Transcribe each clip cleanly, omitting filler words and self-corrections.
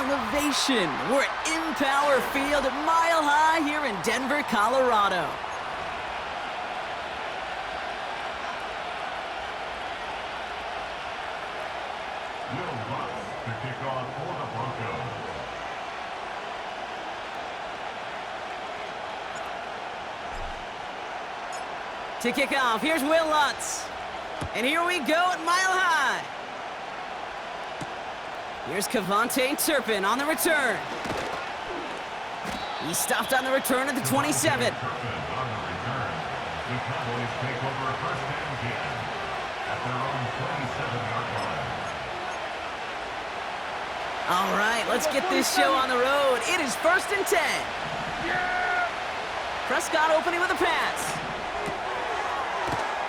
elevation. We're at Empower Field at Mile High here in Denver, Colorado. To kick off for the Broncos. To kick off, here's Will Lutz. And here we go at Mile High. Here's Kevontae Turpin on the return. He stopped on the return at the 27. The Cowboys take over a first down again at their own 27-yard line. All right, let's get this show on the road. It is 1st and 10. Prescott opening with a pass.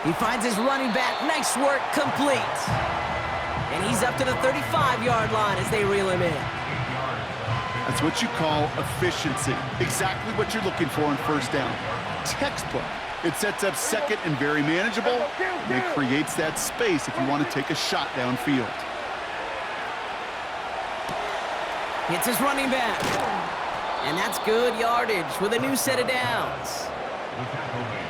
He finds his running back. Nice work, complete. And he's up to the 35-yard line as they reel him in. That's what you call efficiency. Exactly what you're looking for on first down. Textbook. It sets up second and very manageable, and it creates that space if you want to take a shot downfield. Hits his running back. And that's good yardage with a new set of downs.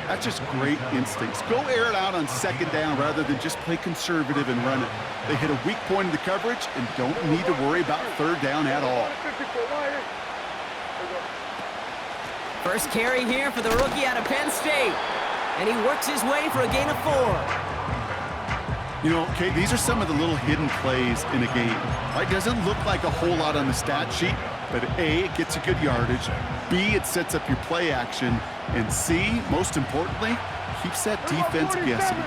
That's just great instincts. Go air it out on second down rather than just play conservative and run it. They hit a weak point in the coverage and don't need to worry about third down at all. First carry here for the rookie out of Penn State. And he works his way for a gain of 4. You know, Kate, these are some of the little hidden plays in a game. Right? Doesn't look like a whole lot on the stat sheet, but A, it gets you good yardage. B, it sets up your play action. And C, most importantly, keeps that defense guessing.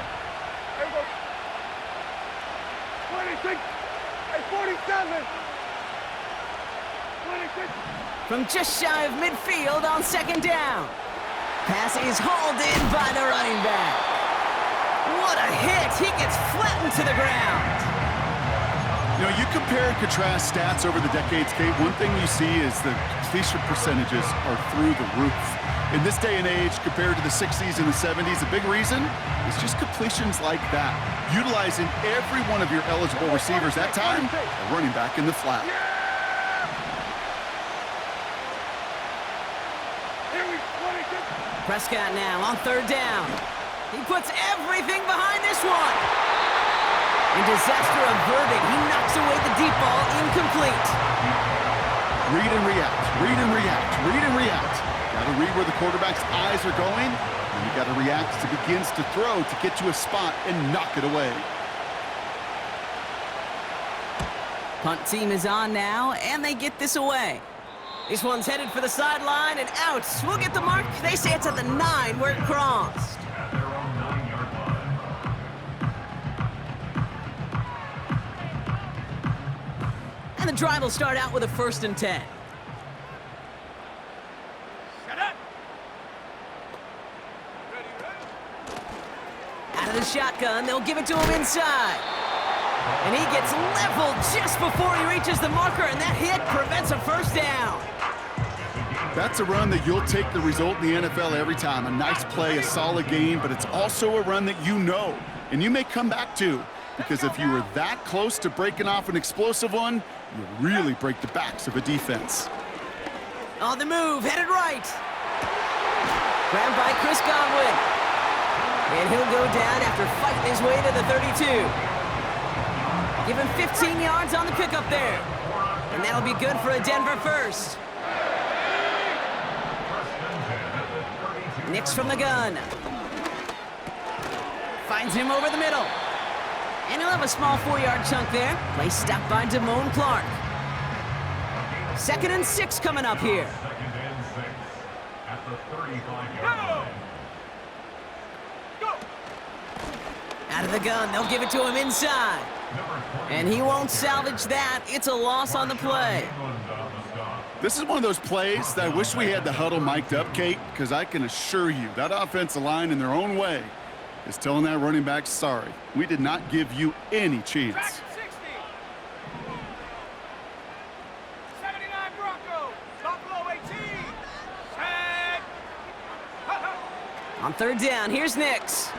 26, 47, 26. From just shy of midfield on second down. Pass is hauled in by the running back. What a hit! He gets flattened to the ground. You know, you compare and contrast stats over the decades, Kate. One thing you see is the completion percentages are through the roof. In this day and age, compared to the 60s and the 70s, a big reason is just completions like that. Utilizing every one of your eligible receivers that time, a running back in the flat. Prescott now on third down. He puts everything behind this one. And disaster averted. He knocks away the deep ball, incomplete. Read and react, read and react, read and react. Got to read where the quarterback's eyes are going, and you got to react as he begins to throw to get to a spot and knock it away. Punt team is on now, and they get this away. This one's headed for the sideline and out. We'll get the mark. They say it's at the 9 where it crossed. At their own 9-yard line. And the drive will start out with a 1st and 10. Out of the shotgun, they'll give it to him inside. And he gets leveled just before he reaches the marker, and that hit prevents a first down. That's a run that you'll take the result in the NFL every time. A nice play, a solid game, but it's also a run that you know, and you may come back to, because if you were that close to breaking off an explosive one, you really break the backs of a defense. On the move, headed right. Grabbed by Chris Godwin. And he'll go down after fighting his way to the 32. Give him 15 yards on the pickup there. And that'll be good for a Denver first. Nix from the gun. Finds him over the middle. And he'll have a small 4-yard chunk there. Play stopped by Damone Clark. 2nd and 6 coming up here. 2nd and 6 at the 35-yard line. Out of the gun, they'll give it to him inside. And he won't salvage that. It's a loss on the play. This is one of those plays that I wish we had the huddle mic'd up, Kate, because I can assure you that offensive line in their own way is telling that running back, sorry, we did not give you any chance. 79 Broncos, Buffalo 18. Set. On third down, here's Nix.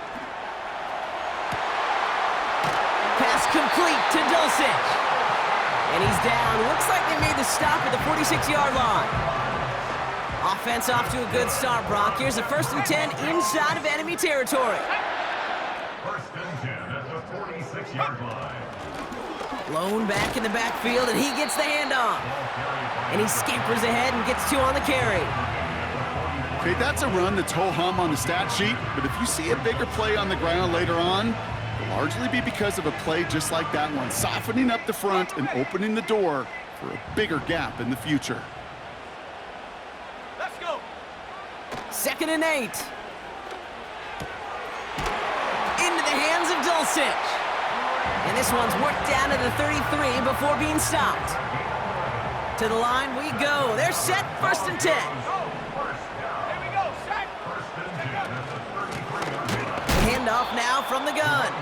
Pass complete to Dulcich. And he's down. Looks like they made the stop at the 46-yard line. Offense off to a good start, Brock. Here's a 1st and 10 inside of enemy territory. 1st and 10 at the 46-yard line. Blown back in the backfield, and he gets the handoff. And he scampers ahead and gets 2 on the carry. Okay, that's a run that's ho-hum on the stat sheet, but if you see a bigger play on the ground later on, it'll largely be because of a play just like that one, softening up the front and opening the door for a bigger gap in the future. Let's go. 2nd and 8. Into the hands of Dulcich. And this one's worked down to the 33 before being stopped. To the line we go. They're set, 1st and 10. Here we go. Set. Handoff now from the gun.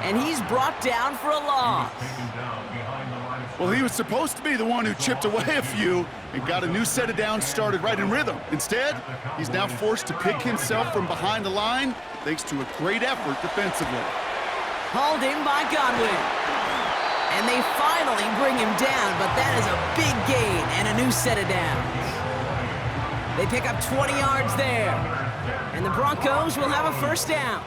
And he's brought down for a loss. Well, he was supposed to be the one who chipped away a few and got a new set of downs started right in rhythm. Instead, he's now forced to pick himself from behind the line thanks to a great effort defensively. Hauled in by Godwin. And they finally bring him down, but that is a big gain and a new set of downs. They pick up 20 yards there. And the Broncos will have a 1st down.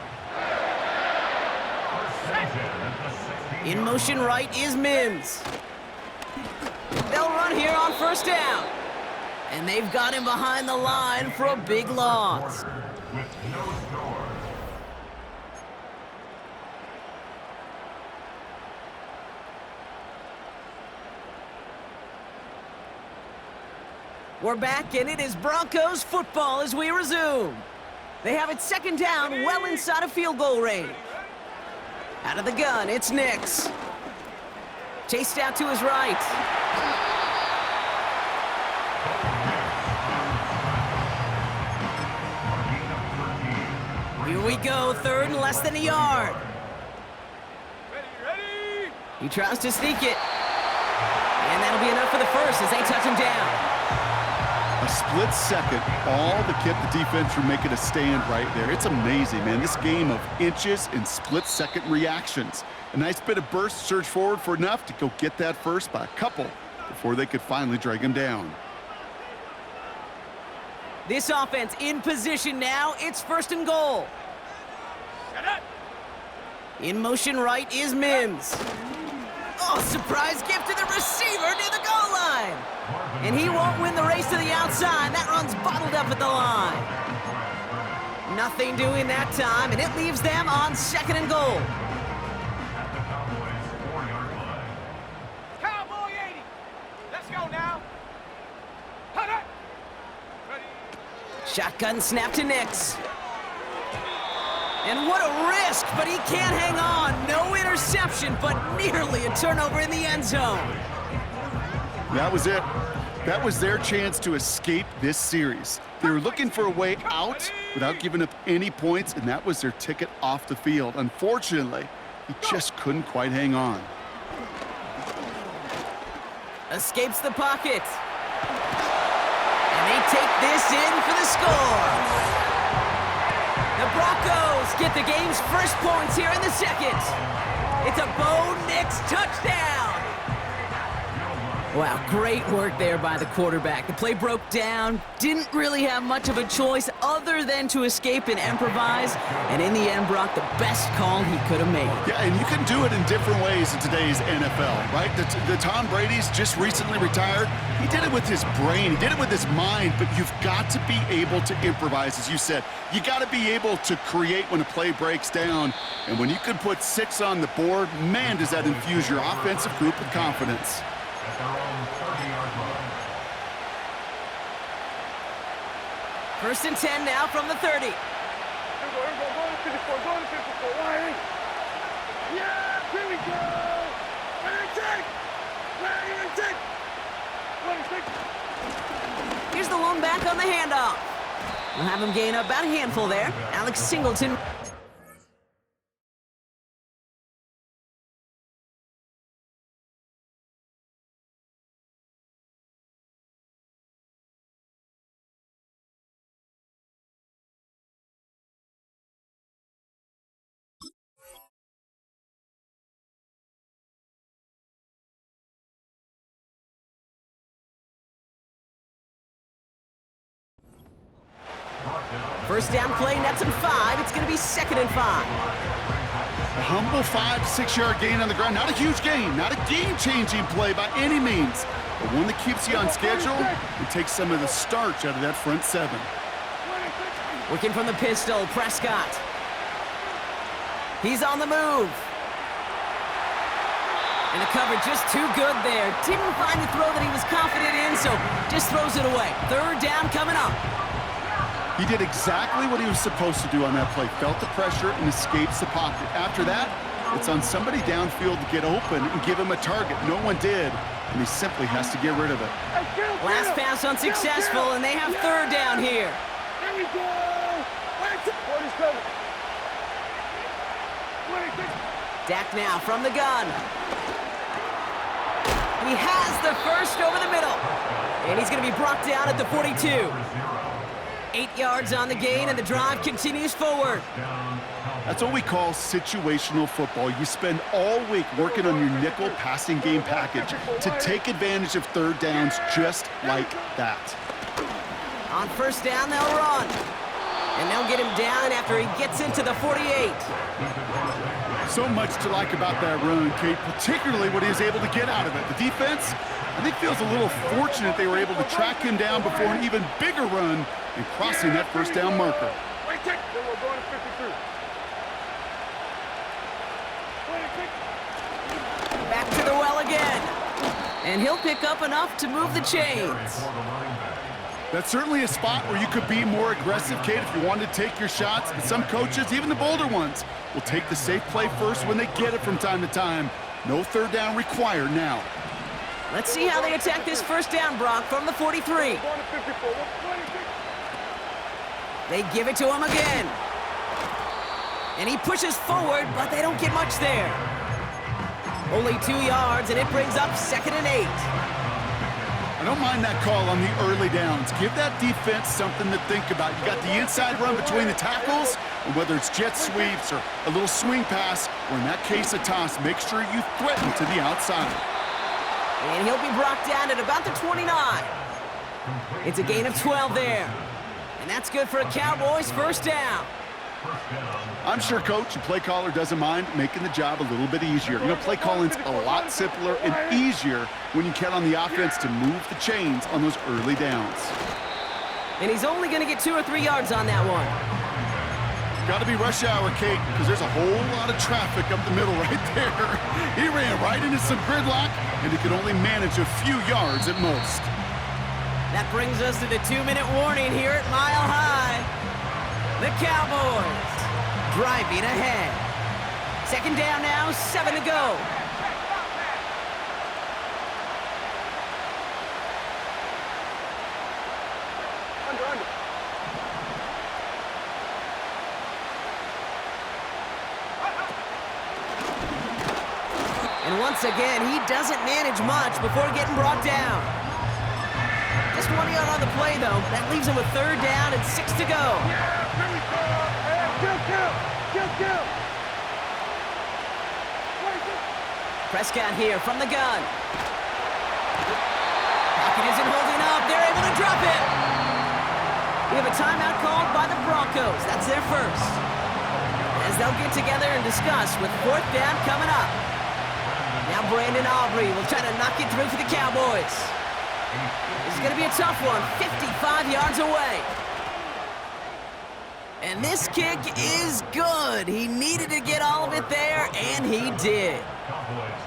In motion right is Mims. They'll run here on 1st down. And they've got him behind the line for a big loss. We're back, and it is Broncos football as we resume. They have it 2nd down, well inside of field goal range. Out of the gun, it's Nix. Chased out to his right. Here we go, 3rd and less than a yard. Ready. He tries to sneak it. And that'll be enough for the 1st as they touch him down. A split second, all that kept the defense from making a stand right there. It's amazing, man. This game of inches and split-second reactions. A nice bit of burst, surge forward for enough to go get that 1st by a couple before they could finally drag him down. This offense in position now. It's 1st and goal. Set up. In motion right is Mims. Oh, surprise gift to the receiver near the goal line. And he won't win the race to the outside. That run's bottled up at the line. Nothing doing that time, and it leaves them on 2nd and goal. At the Cowboys' 4-yard line. Cowboy 80. Let's go now. Cut it. Ready. Shotgun snap to Nix. And what a risk, but he can't hang on. No interception, but nearly a turnover in the end zone. That was it. That was their chance to escape this series. They were looking for a way out without giving up any points, and that was their ticket off the field. Unfortunately, he just couldn't quite hang on. Escapes the pocket. And they take this in for the score. The Broncos get the game's 1st points here in the 2nd. It's a Bo Nix touchdown. Wow, great work there by the quarterback. The play broke down, didn't really have much of a choice other than to escape and improvise, and in the end, Brock, the best call he could have made. Yeah, and you can do it in different ways in today's NFL, right? The Tom Brady's just recently retired. He did it with his brain. He did it with his mind, but you've got to be able to improvise, as you said. You got to be able to create when a play breaks down, and when you can put 6 on the board, man, does that infuse your offensive group with confidence. At their own 30-yard line. 1st and 10 now from the 30. Here we go. Go to 54. Go to 54. Why? Yeah. Here we go. Ready to take. Ready to take. Ready to take. Here's the lone back on the handoff. We'll have him gain about a handful there. Alex Singleton First down play, nets him 5. It's going to be 2nd and 5. A humble 5 to 6 yard gain on the ground. Not a huge gain, not a game-changing play by any means, but one that keeps you on schedule and takes some of the starch out of that front 7. Working from the pistol, Prescott. He's on the move. And the cover just too good there. Didn't find the throw that he was confident in, so just throws it away. 3rd down coming up. He did exactly what he was supposed to do on that play. Felt the pressure and escapes the pocket. After that, it's on somebody downfield to get open and give him a target. No one did, and he simply has to get rid of it. Last pass unsuccessful, and they have 3rd down here. Here we go! 47. 26. Dak now from the gun. He has the first over the middle. And he's going to be brought down at the 42. 8 yards on the gain, and the drive continues forward. That's what we call situational football. You spend all week working on your nickel passing game package to take advantage of 3rd downs just like that. On 1st down, they'll run. And they'll get him down after he gets into the 48. So much to like about that run, Kate, particularly what he was able to get out of it. The defense, I think, feels a little fortunate they were able to track him down before an even bigger run and crossing that 1st down marker. Wait, then we're going to 53. Back to the well again. And he'll pick up enough to move the chains. That's certainly a spot where you could be more aggressive, Kate, if you wanted to take your shots. And some coaches, even the bolder ones, will take the safe play first when they get it from time to time. No 3rd down required now. Let's see how they attack this 1st down, Brock, from the 43. They give it to him again. And he pushes forward, but they don't get much there. Only 2 yards, and it brings up 2nd and 8. I don't mind that call on the early downs. Give that defense something to think about. You got the inside run between the tackles, and whether it's jet sweeps or a little swing pass, or in that case a toss, make sure you threaten to the outside. And he'll be brought down at about the 29. It's a gain of 12 there. And that's good for a Cowboys 1st down. I'm sure coach and play caller doesn't mind making the job a little bit easier. You know, play calling's a lot simpler and easier when you count on the offense to move the chains on those early downs. And he's only going to get 2 or 3 yards on that one. Got to be rush hour, Kate, because there's a whole lot of traffic up the middle right there. He ran right into some gridlock, and he could only manage a few yards at most. That brings us to the 2-minute warning here at Mile High. The Cowboys driving ahead. 2nd down now, 7 to go. Under. And once again, he doesn't manage much before getting brought down. Just 1 yard on the play, though. That leaves him with 3rd down and 6 to go. Kill. Prescott here from the gun. Pocket isn't holding up. They're able to drop it. We have a timeout called by the Broncos. That's their first. As they'll get together and discuss with 4th down coming up. Now Brandon Aubrey will try to knock it through for the Cowboys. This is going to be a tough one, 55 yards away. And this kick is good. He needed to get all of it there, and he did.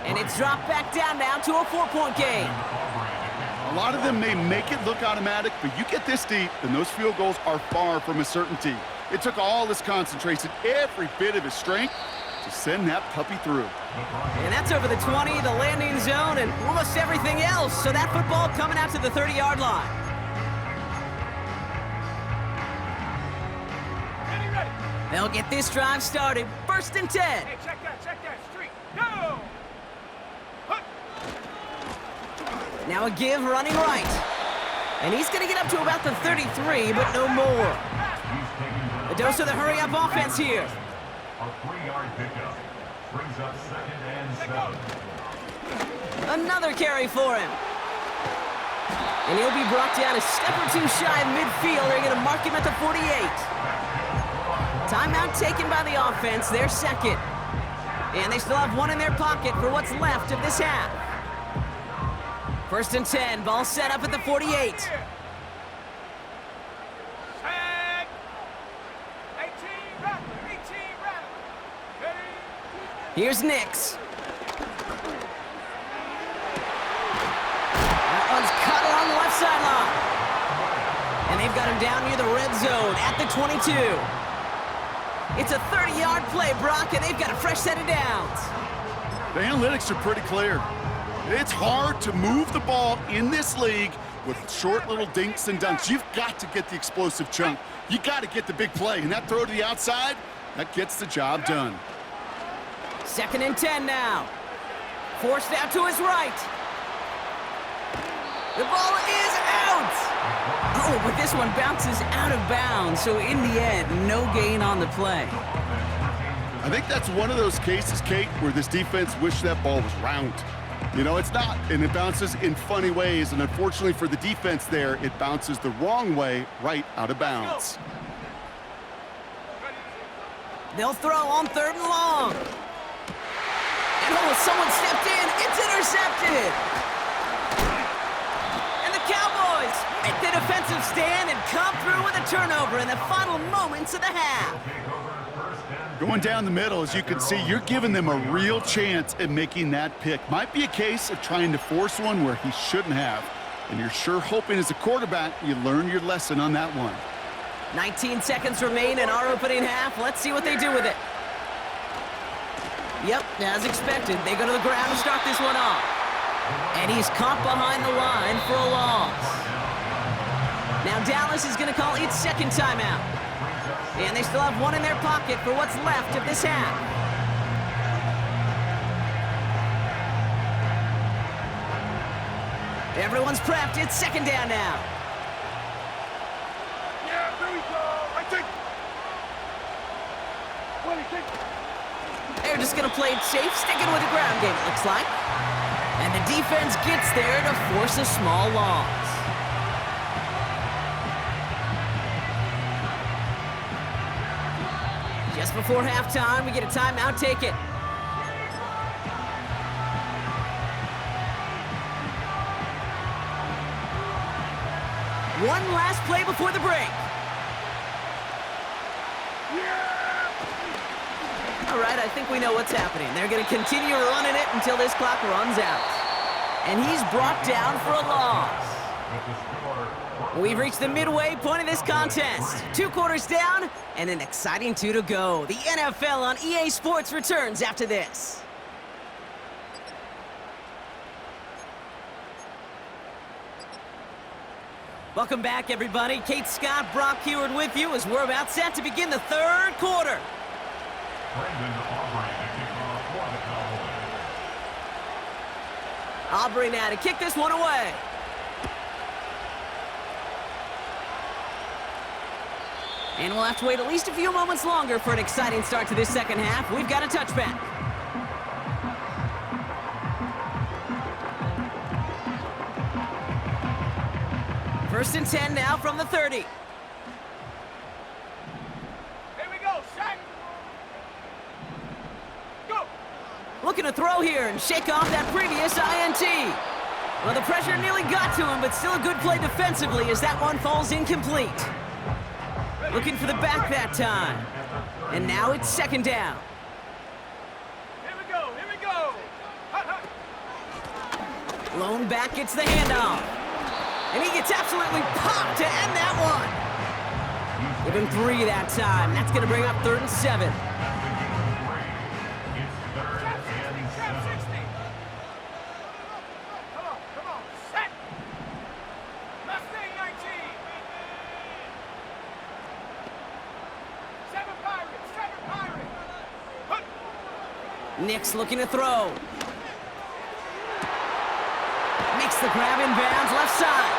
And it's dropped back down now to a 4-point game. A lot of them may make it look automatic, but you get this deep, and those field goals are far from a certainty. It took all his concentration, every bit of his strength, to send that puppy through. And that's over the 20, the landing zone, and almost everything else. So that football coming out to the 30-yard line. They'll get this drive started. 1st and 10. Hey, check that street. Go! Now a give running right. And he's going to get up to about the 33, but no more. A dose of the hurry-up offense here. A 3-yard pickup brings up 2nd and 7. Another carry for him. And he'll be brought down a step or two shy of midfield. They're going to mark him at the 48. Timeout taken by the offense, their second. And they still have one in their pocket for what's left of this half. 1st and 10, ball set up at the 48. Set. 18 rattle. Here's Nix. That one's cut along the left sideline. And they've got him down near the red zone at the 22. It's a 30-yard play, Brock, and they've got a fresh set of downs. The analytics are pretty clear. It's hard to move the ball in this league with short little dinks and dunks. You've got to get the explosive chunk. You got to get the big play, and that throw to the outside, that gets the job done. 2nd and 10 now. Forced out to his right. The ball is out! Oh, but this one bounces out of bounds, so in the end, no gain on the play. I think that's one of those cases, Kate, where this defense wished that ball was round. You know, it's not, and it bounces in funny ways, and unfortunately for the defense there, it bounces the wrong way right out of bounds. They'll throw on 3rd and long. And oh, someone stepped in. It's intercepted. And the Cowboys make the defensive stand and come through with a turnover in the final moments of the half. Going down the middle, as you can see, you're giving them a real chance at making that pick. Might be a case of trying to force one where he shouldn't have. And you're sure hoping as a quarterback you learn your lesson on that one. 19 seconds remain in our opening half. Let's see what they do with it. Yep, as expected, they go to the ground to start this one off. And he's caught behind the line for a loss. Now Dallas is going to call its second timeout. And they still have one in their pocket for what's left of this half. Everyone's prepped. It's 2nd down now. Yeah, there we go. I think. What do you think? They're just going to play it safe, sticking with the ground game, it looks like. And the defense gets there to force a small loss. Just before halftime, we get a timeout taken. One last play before the break. All right, I think we know what's happening. They're going to continue running it until this clock runs out. And he's brought down for a loss. We've reached the midway point of this contest. 2 quarters down and an exciting 2 to go. The NFL on EA Sports returns after this. Welcome back, everybody. Kate Scott, Brock Heward with you as we're about set to begin the 3rd quarter. Aubrey now to kick this one away. And we'll have to wait at least a few moments longer for an exciting start to this second half. We've got a touchback. First and 10 now from the 30. Here we go, Shaq. Go. Looking to throw here and shake off that previous INT. Well, the pressure nearly got to him, but still a good play defensively as that one falls incomplete. Looking for the back that time. And now it's 2nd down. Here we go. Here we go. Hut, hut. Lone back gets the handoff. And he gets absolutely popped to end that one. Give him 3 that time. That's going to bring up 3rd and 7. Trap 60. Come on. Set. Mustang 19. 7 Pirates. Hut. Nix looking to throw. Makes the grab in bounds left side.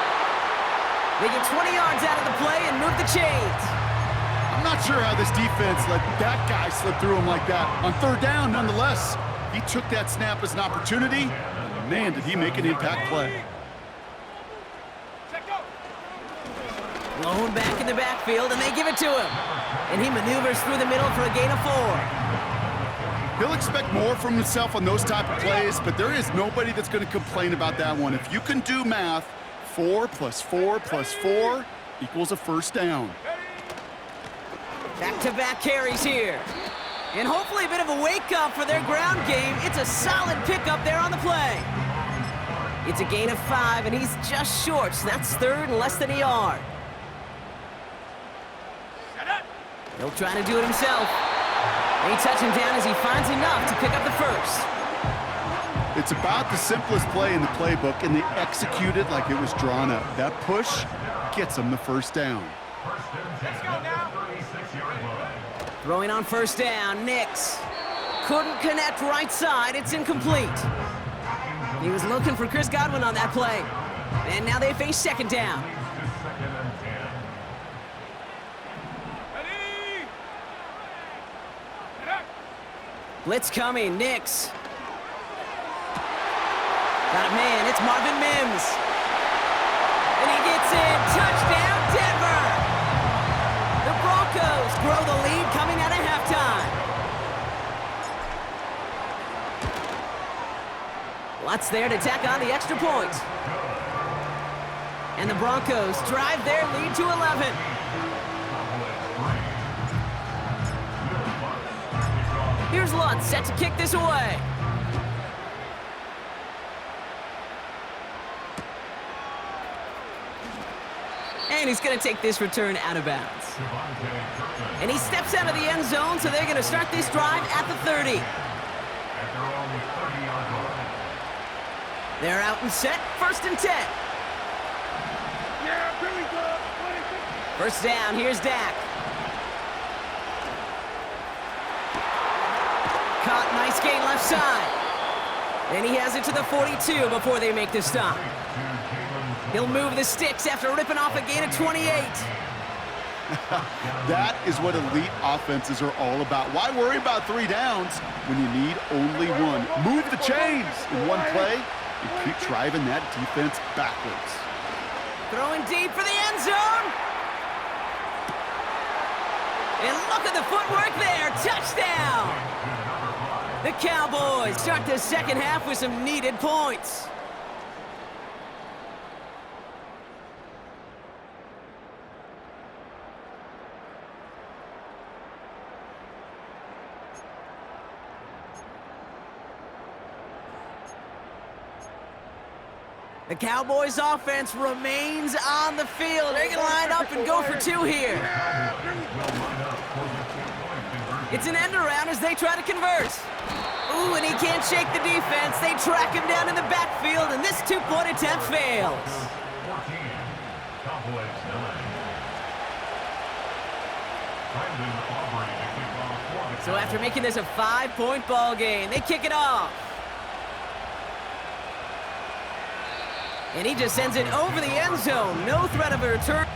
They get 20 yards out of the play and move the chains. I'm not sure how this defense let that guy slip through him like that. On 3rd down, nonetheless, he took that snap as an opportunity. And man, did he make an impact play. Check go. Lone back in the backfield, and they give it to him. And he maneuvers through the middle for a gain of 4. He'll expect more from himself on those type of plays, but there is nobody that's going to complain about that one. If you can do math, 4 + 4 + 4 equals a first down. Back-to-back carries here. And hopefully a bit of a wake-up for their ground game. It's a solid pickup there on the play. It's a gain of 5, and he's just short, so that's third and less than a yard. He'll try to do it himself. They touch him down as he finds enough to pick up the first. It's about the simplest play in the playbook, and they execute it like it was drawn up. That push gets them the first down. Let's go now. Throwing on first down, Nix. Couldn't connect right side, it's incomplete. He was looking for Chris Godwin on that play. And now they face second down. Ready? Blitz coming, Nix. Got a man, it's Marvin Mims. And he gets in, touchdown Denver! The Broncos grow the lead coming out of halftime. Lots there to tack on the extra point. And the Broncos drive their lead to 11. Here's Lutz set to kick this away. And he's going to take this return out of bounds. And he steps out of the end zone, so they're going to start this drive at the 30. They're out and set, 1st and 10. Yeah, here we go. First down, here's Dak. Caught, nice gain left side. And he has it to the 42 before they make the stop. He'll move the sticks after ripping off a gain of 28. That is what elite offenses are all about. Why worry about 3 downs when you need only 1? Move the chains in one play and keep driving that defense backwards. Throwing deep for the end zone. And look at the footwork there. Touchdown. The Cowboys start the second half with some needed points. The Cowboys offense remains on the field. They're gonna line up and go for 2 here. It's an end around as they try to convert. Ooh, and he can't shake the defense. They track him down in the backfield, and this 2-point attempt fails. So after making this a 5-point ball game, they kick it off. And he just sends it over the end zone. No threat of a return.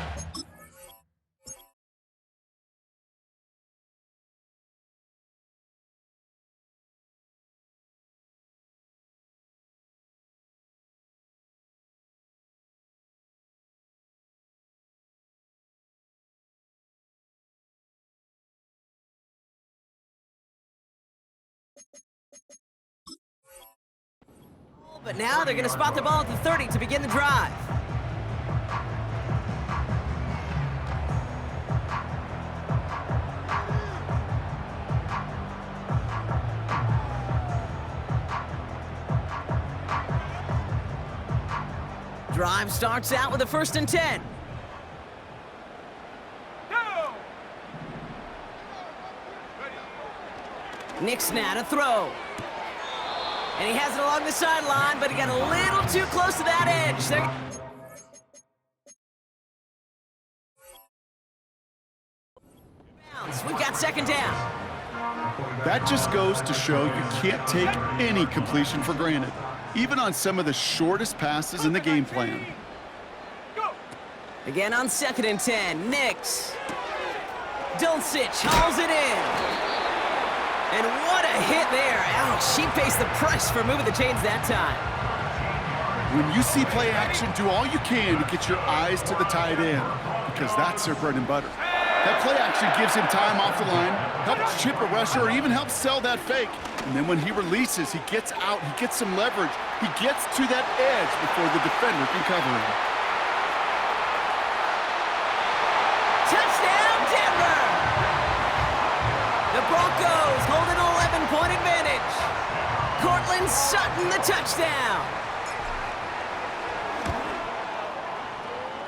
But now they're going to spot the ball at the 30 to begin the drive. Drive starts out with a 1st and 10. Nick's now to throw. And he has it along the sideline, but he got a little too close to that edge. We've got second down. That just goes to show you can't take any completion for granted, even on some of the shortest passes in the game plan. Again on 2nd and 10, Nix. Dulcich hauls it in. And what a hit there. Ouch, she pays the price for moving the chains that time. When you see play action, do all you can to get your eyes to the tight end, because that's their bread and butter. That play action gives him time off the line, helps chip a rusher, or even helps sell that fake. And then when he releases, he gets out, he gets some leverage. He gets to that edge before the defender can cover him. Touchdown, Denver! The Broncos hold an 11-point advantage. Cortland Sutton, the touchdown.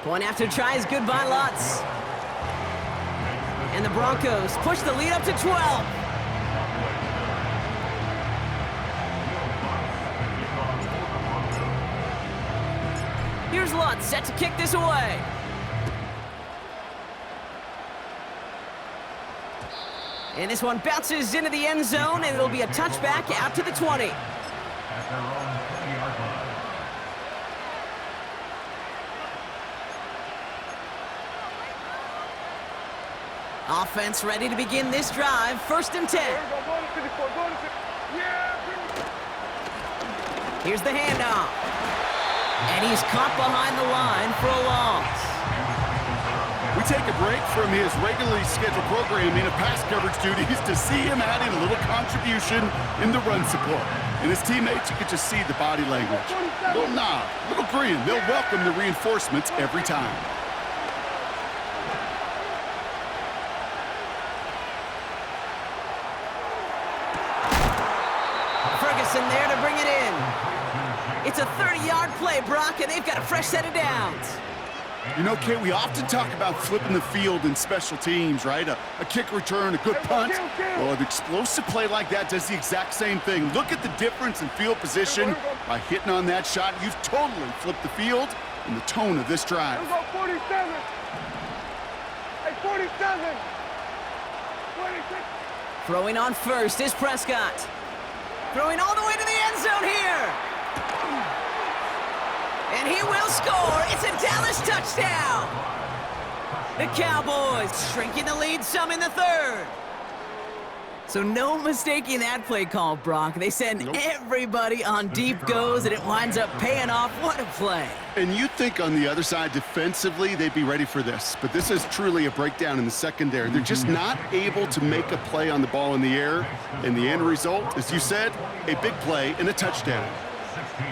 Point after try is good by Lutz. And the Broncos push the lead up to 12. Here's Lutz set to kick this away. And this one bounces into the end zone, and it'll be a touchback out to the 20. At their own 20-yard line. Offense ready to begin this drive. 1st and 10. Here's the handoff. And he's caught behind the line for a loss. We take a break from his regularly scheduled programming of pass coverage duties to see him adding a little contribution in the run support. And his teammates, you could just see the body language. Little nod, little grin. They'll welcome the reinforcements every time. Ferguson there to bring it in. It's a 30-yard play, Brock, and they've got a fresh set of downs. You know, Kate, we often talk about flipping the field in special teams, right? A kick return, a good punt. Well, an explosive play like that does the exact same thing. Look at the difference in field position. By hitting on that shot, you've totally flipped the field and the tone of this drive. 47. Hey, 47. 26. Throwing on first is Prescott. Throwing all the way to the end zone here. And he will score. It's a Dallas touchdown. The Cowboys shrinking the lead some in the 3rd. So no mistaking that play call, Brock. They send everybody on deep goes, and it winds up paying off. What a play. And you'd think on the other side, defensively, they'd be ready for this. But this is truly a breakdown in the secondary. They're just not able to make a play on the ball in the air. And the end result, as you said, a big play and a touchdown. 16.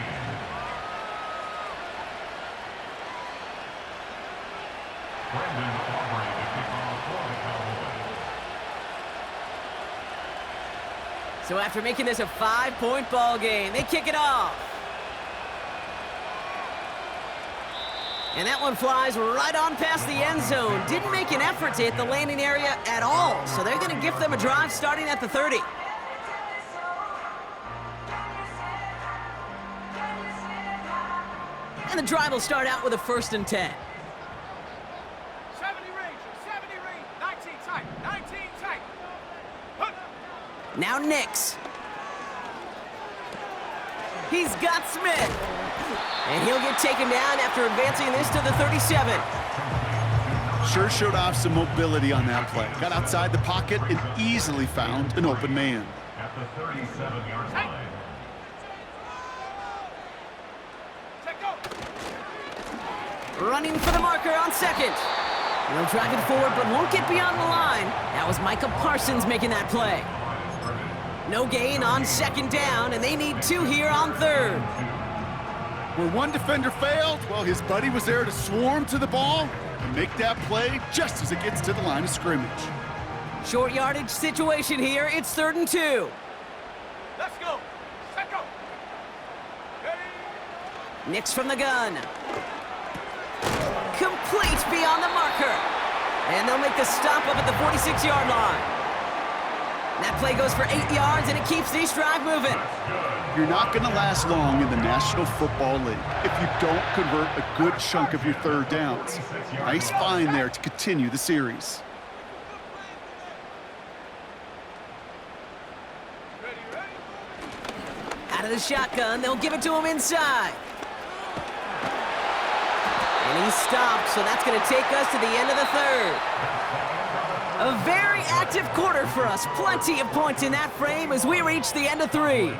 Brandon Aubrey to kick off for the Cowboys. So after making this a 5-point ball game, they kick it off. And that one flies right on past the end zone. Didn't make an effort to hit the landing area at all. So they're going to gift them a drive starting at the 30. And the drive will start out with a 1st and 10. 70 range, 19 tight, 19 tight. Now Nix. He's got Smith. And he'll get taken down after advancing this to the 37. Sure showed off some mobility on that play. Got outside the pocket and easily found an open man. At the 37-yard line. Running for the marker on 2nd. They'll drive it forward, but won't get beyond the line. That was Micah Parsons making that play. No gain on 2nd down, and they need 2 here on 3rd. Where one defender failed, well, his buddy was there to swarm to the ball and make that play just as it gets to the line of scrimmage. Short yardage situation here. It's 3rd and 2. Let's go. Set go. Nix from the gun. Complete beyond the marker. And they'll make the stop up at the 46-yard line. That play goes for 8 yards, and it keeps this drive moving. You're not going to last long in the National Football League if you don't convert a good chunk of your 3rd downs. Nice find there to continue the series. Out of the shotgun, they'll give it to him inside. And he's stopped, so that's going to take us to the end of the 3rd. A very active quarter for us. Plenty of points in that frame as we reach the end of 3.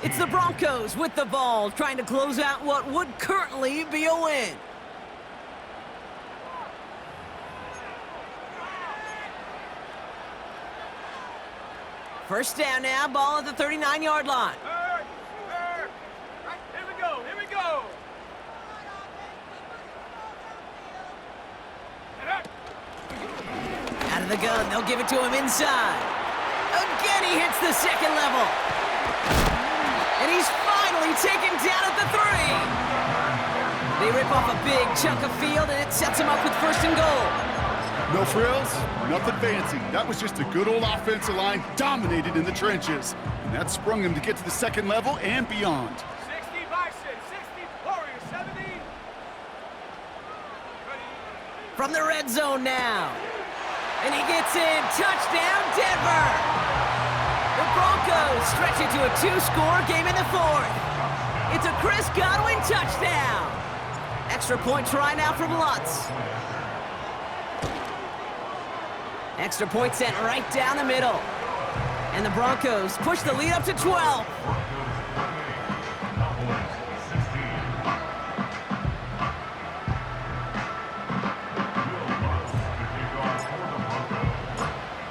It's the Broncos with the ball, trying to close out what would currently be a win. First down now, ball at the 39-yard line. Here we go, here we go. Out of the gun, they'll give it to him inside. Again, he hits the second level. And he's finally taken down at the 3. They rip off a big chunk of field, and it sets him up with first and goal. No frills, nothing fancy. That was just a good old offensive line dominated in the trenches. And that sprung him to get to the second level and beyond. 60 Bison, 60 Warriors, 70. From the red zone now. And he gets in. Touchdown, Denver! The Broncos stretch it to a 2-score game in the 4th. It's a Chris Godwin touchdown. Extra point try now from Lutz. Extra point sent right down the middle. And the Broncos push the lead up to 12.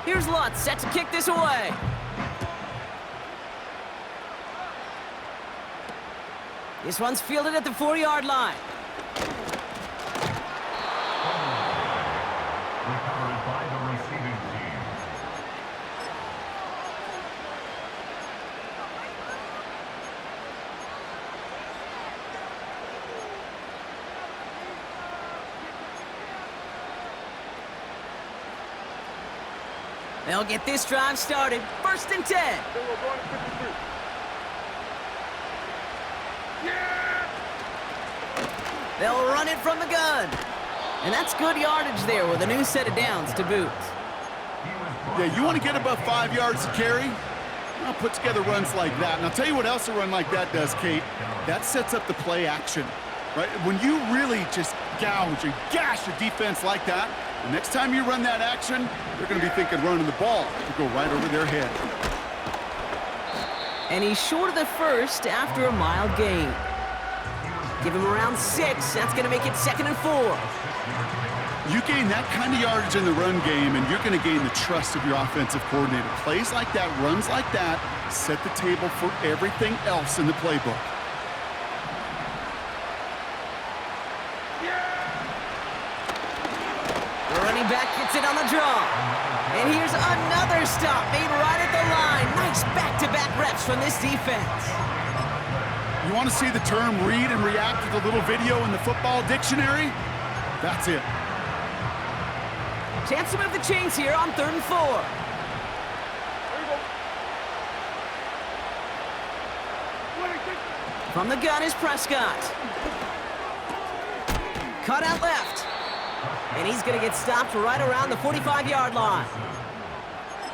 Here's Lutz set to kick this away. This one's fielded at the 4-yard line. Recovered by the receiving team. They'll get this drive started. First and 10. Then we're going to 53. Yeah! They'll run it from the gun. And that's good yardage there with a new set of downs to boot. Yeah, you want to get above 5 yards to carry? Well, put together runs like that. And I'll tell you what else a run like that does, Kate. That sets up the play action, right? When you really just gouge and gash a defense like that, the next time you run that action, they're going to be thinking running the ball to go right over their head. And he's short of the first after a mild gain. Give him around 6. That's going to make it 2nd and 4. You gain that kind of yardage in the run game, and you're going to gain the trust of your offensive coordinator. Plays like that, runs like that, set the table for everything else in the playbook. The running back gets it on the draw. And here's another stop made right at the line. Nice back-to-back reps from this defense. You want to see the term read and react with a little video in the football dictionary? That's it. Chance to move the chains here on 3rd and 4. There you go. From the gun is Prescott. Cut out left. And he's going to get stopped right around the 45-yard line.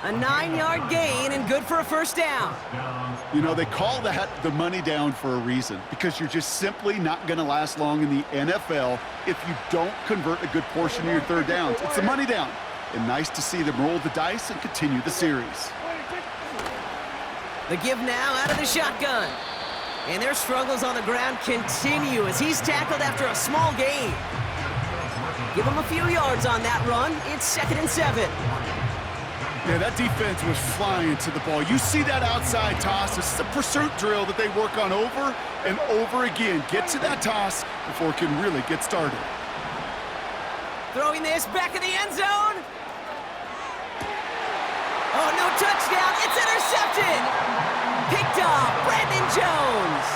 A 9-yard gain and good for a first down. You know, they call that the money down for a reason, because you're just simply not going to last long in the NFL if you don't convert a good portion of your third downs. It's the money down. And nice to see them roll the dice and continue the series. The give now out of the shotgun. And their struggles on the ground continue as he's tackled after a small gain. Give him a few yards on that run. It's 2nd and 7. Yeah, that defense was flying to the ball. You see that outside toss. This is a pursuit drill that they work on over and over again. Get to that toss before it can really get started. Throwing this back in the end zone. Oh, no touchdown. It's intercepted. Picked off Brandon Jones.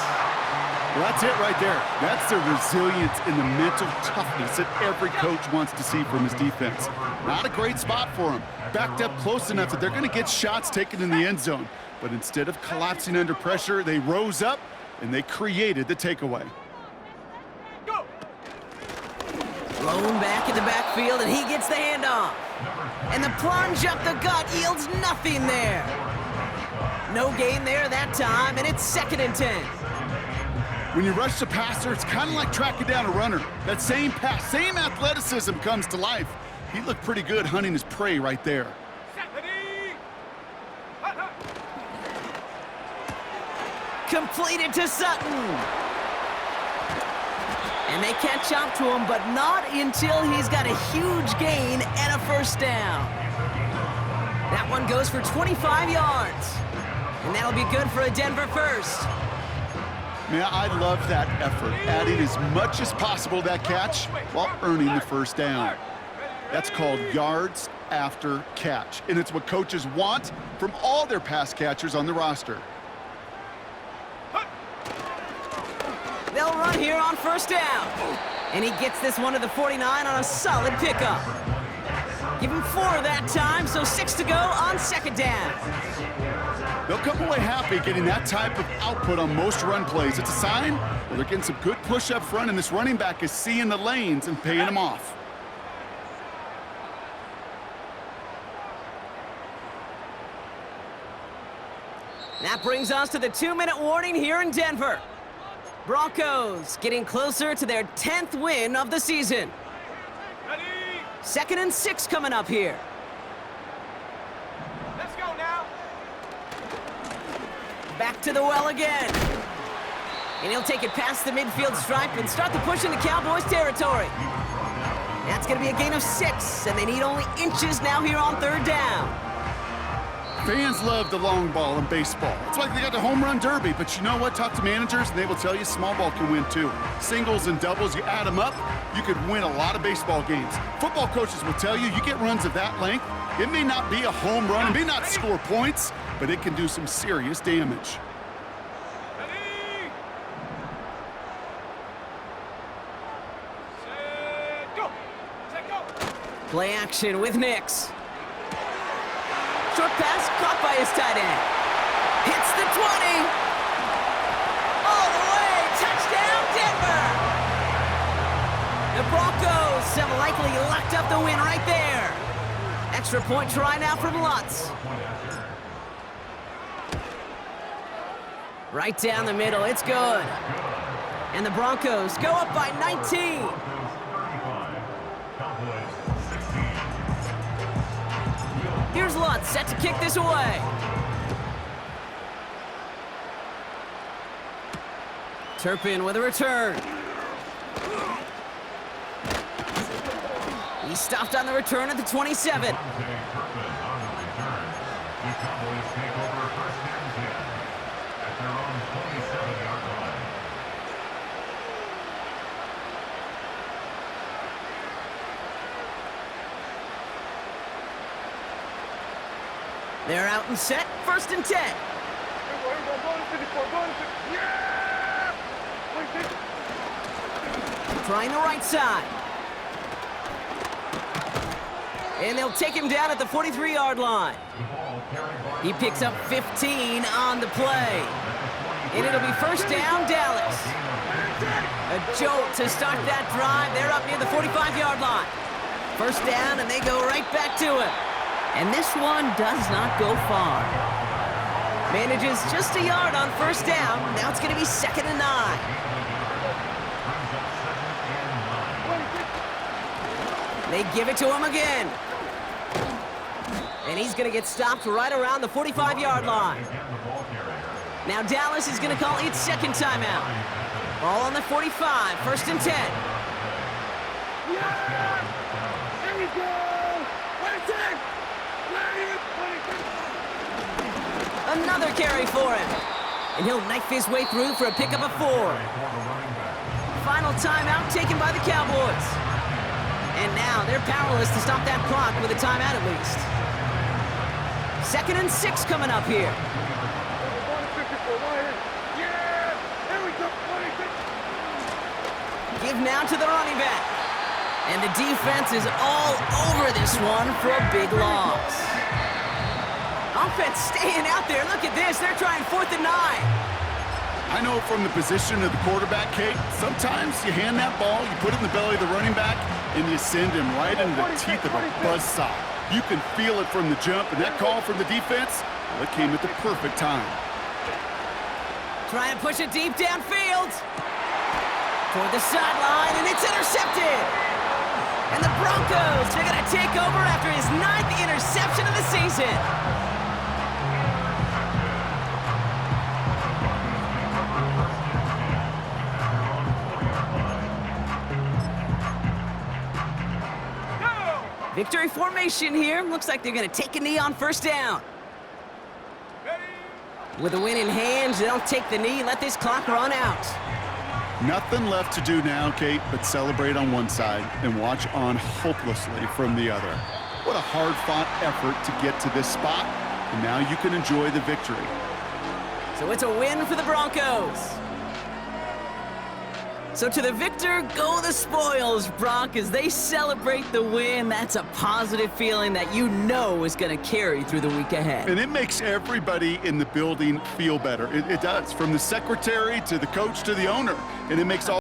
Well, that's it right there. That's the resilience and the mental toughness that every coach wants to see from his defense. Not a great spot for him. Backed up close enough that they're going to get shots taken in the end zone. But instead of collapsing under pressure, they rose up and they created the takeaway. Go! Thrown back in the backfield, and he gets the handoff. And the plunge up the gut yields nothing there. No gain there that time, and it's 2nd and 10. When you rush the passer, it's kind of like tracking down a runner. That same pass, same athleticism comes to life. He looked pretty good hunting his prey right there. Completed to Sutton. And they catch up to him, but not until he's got a huge gain and a first down. That one goes for 25 yards. And that'll be good for a Denver first. Man, I love that effort, adding as much as possible to that catch while earning the first down. That's called yards after catch, and it's what coaches want from all their pass catchers on the roster. They'll run here on first down. And he gets this one to the 49 on a solid pickup. Give him 4 that time, so 6 to go on second down. They'll come away happy getting that type of output on most run plays. It's a sign that they're getting some good push up front, and this running back is seeing the lanes and paying them off. That brings us to the 2-minute warning here in Denver. Broncos getting closer to their 10th win of the season. 2nd and 6 coming up here. Let's go now. Back to the well again. And he'll take it past the midfield stripe and start the push into Cowboys territory. That's going to be a gain of 6, and they need only inches now here on third down. Fans love the long ball in baseball. It's like they got the home run derby, but you know what? Talk to managers, and they will tell you small ball can win too. Singles and doubles, you add them up, you could win a lot of baseball games. Football coaches will tell you get runs of that length. It may not be a home run, it may not score points, but it can do some serious damage. Ready? Set, go. Set, go. Play action with Nix. Short pass caught by his tight end. Hits the 20. All the way. Touchdown, Denver. The Broncos have likely locked up the win right there. Extra point try now from Lutz. Right down the middle. It's good. And the Broncos go up by 19. Here's Lutz, set to kick this away. Turpin with a return. He stopped on the return at the 27. They're out and set, 1st and 10. Yeah! Trying the right side. And they'll take him down at the 43-yard line. He picks up 15 on the play. And it'll be first down, Dallas. A jolt to start that drive. They're up near the 45-yard line. First down, and they go right back to him. And this one does not go far. Manages just a yard on first down. Now it's going to be 2nd and 9. They give it to him again. And he's going to get stopped right around the 45-yard line. Now Dallas is going to call its 2nd timeout. Ball on the 45, 1st and 10. Yeah! Here we go! 26! Another carry for him. And he'll knife his way through for a pickup of 4. Final timeout taken by the Cowboys. And now they're powerless to stop that clock with a timeout at least. 2nd and 6 coming up here. Yeah! Here we go! 26! Give now to the running back. And the defense is all over this one for a big loss. Offense staying out there. Look at this. They're trying 4th and 9. I know from the position of the quarterback, Kate, sometimes you hand that ball, you put it in the belly of the running back, and you send him right into the teeth of a buzzsaw. You can feel it from the jump, and that call from the defense, well, it came at the perfect time. Trying to push it deep downfield. Toward the sideline, and it's intercepted. And the Broncos are going to take over after his 9th interception of the season. Victory formation here. Looks like they're going to take a knee on first down. With a win in hand, they'll take the knee and let this clock run out. Nothing left to do now, Kate, but celebrate on one side and watch on hopelessly from the other. What a hard-fought effort to get to this spot, and now you can enjoy the victory. So it's a win for the Broncos. So to the victor, go the spoils, Bronc, as they celebrate the win. That's a positive feeling that you know is going to carry through the week ahead. And it makes everybody in the building feel better. It does, from the secretary to the coach to the owner, and it makes all